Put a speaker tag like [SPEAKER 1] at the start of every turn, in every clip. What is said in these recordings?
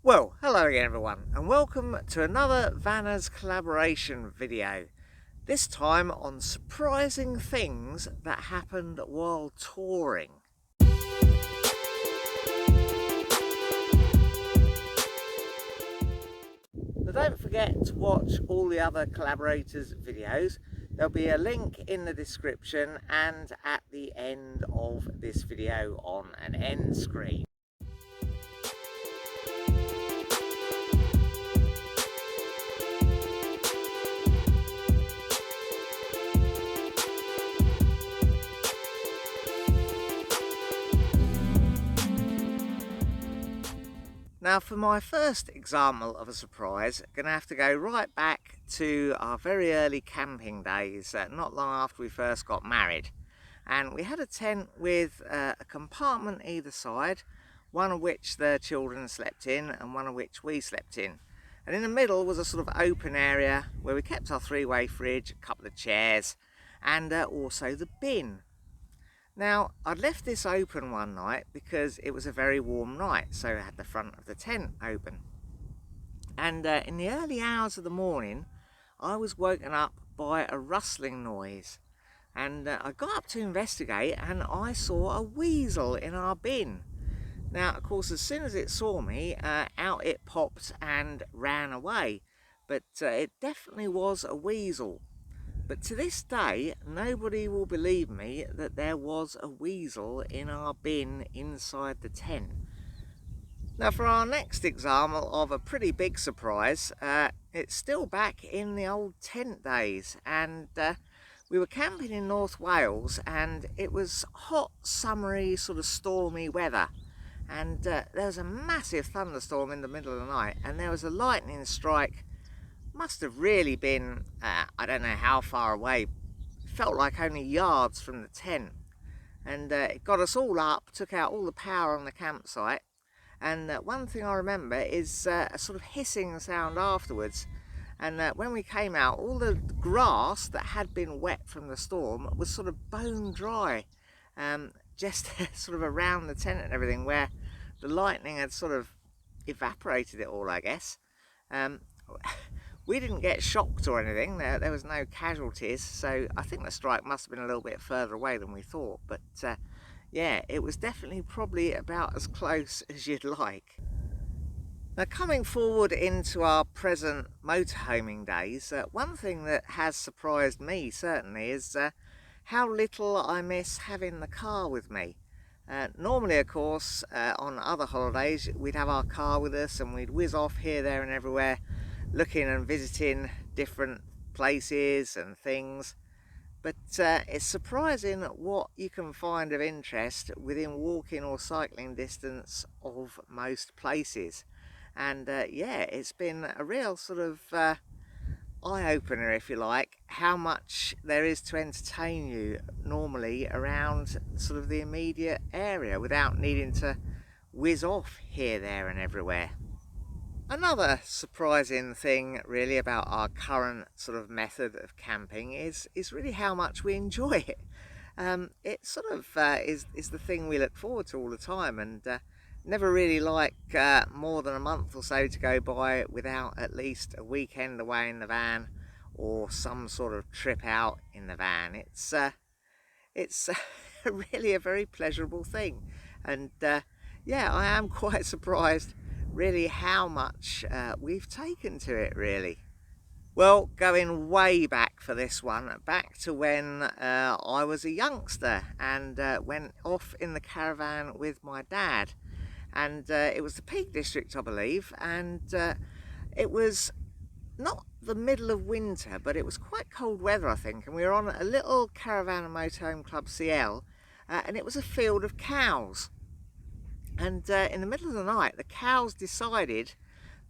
[SPEAKER 1] Well, hello again everyone, and welcome to another Vanners collaboration video. This time on surprising things that happened while touring. So don't forget to watch all the other collaborators' videos. There'll be a link in the description and at the end of this video on an end screen. Now for my first example of a surprise, I'm going to have to go right back to our very early camping days, not long after we first got married. And we had a tent with a compartment either side, one of which the children slept in and one of which we slept in. And in the middle was a sort of open area where we kept our three-way fridge, a couple of chairs and also the bin. Now, I'd left this open one night because it was a very warm night, so I had the front of the tent open. And in the early hours of the morning, I was woken up by a rustling noise. And I got up to investigate and I saw a weasel in our bin. Now, of course, as soon as it saw me, out it popped and ran away. But it definitely was a weasel. But to this day, nobody will believe me that there was a weasel in our bin inside the tent. Now for our next example of a pretty big surprise, it's still back in the old tent days, and we were camping in North Wales and it was hot, summery, sort of stormy weather. And there was a massive thunderstorm in the middle of the night and there was a lightning strike. Must have really been, I don't know how far away, felt like only yards from the tent. And it got us all up, took out all the power on the campsite. And one thing I remember is a sort of hissing sound afterwards. And when we came out, all the grass that had been wet from the storm was sort of bone dry. Just sort of around the tent and everything, where the lightning had sort of evaporated it all, I guess. We didn't get shocked or anything, there was no casualties, so I think the strike must have been a little bit further away than we thought, but yeah, it was definitely probably about as close as you'd like. Now coming forward into our present motorhoming days, one thing that has surprised me certainly is how little I miss having the car with me. Normally, of course, on other holidays we'd have our car with us and we'd whiz off here, there and everywhere, looking and visiting different places and things, but it's surprising what you can find of interest within walking or cycling distance of most places. And yeah, it's been a real sort of eye-opener, if you like, how much there is to entertain you normally around sort of the immediate area without needing to whiz off here, there and everywhere. Another surprising thing really about our current sort of method of camping is really how much we enjoy it. It sort of is the thing we look forward to all the time, and never really like more than a month or so to go by without at least a weekend away in the van or some sort of trip out in the van. It's really a very pleasurable thing, and yeah, I am quite surprised really how much we've taken to it, really. Well, going way back for this one, back to when I was a youngster and went off in the caravan with my dad, and it was the Peak District, I believe, and it was not the middle of winter, but it was quite cold weather, I think, and we were on a little caravan and motorhome club CL, and it was a field of cows. And in the middle of the night, the cows decided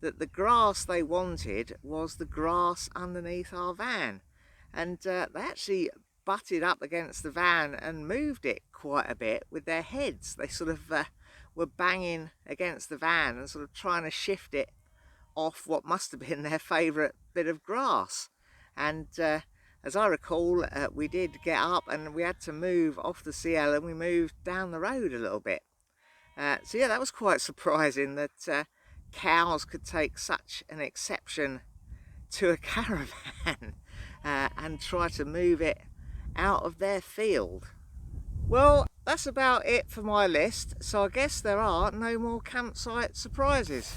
[SPEAKER 1] that the grass they wanted was the grass underneath our van. And they actually butted up against the van and moved it quite a bit with their heads. They sort of were banging against the van and sort of trying to shift it off what must have been their favourite bit of grass. And as I recall, we did get up and we had to move off the CL and we moved down the road a little bit. So yeah, that was quite surprising that cows could take such an exception to a caravan and try to move it out of their field. Well, that's about it for my list, so I guess there are no more campsite surprises.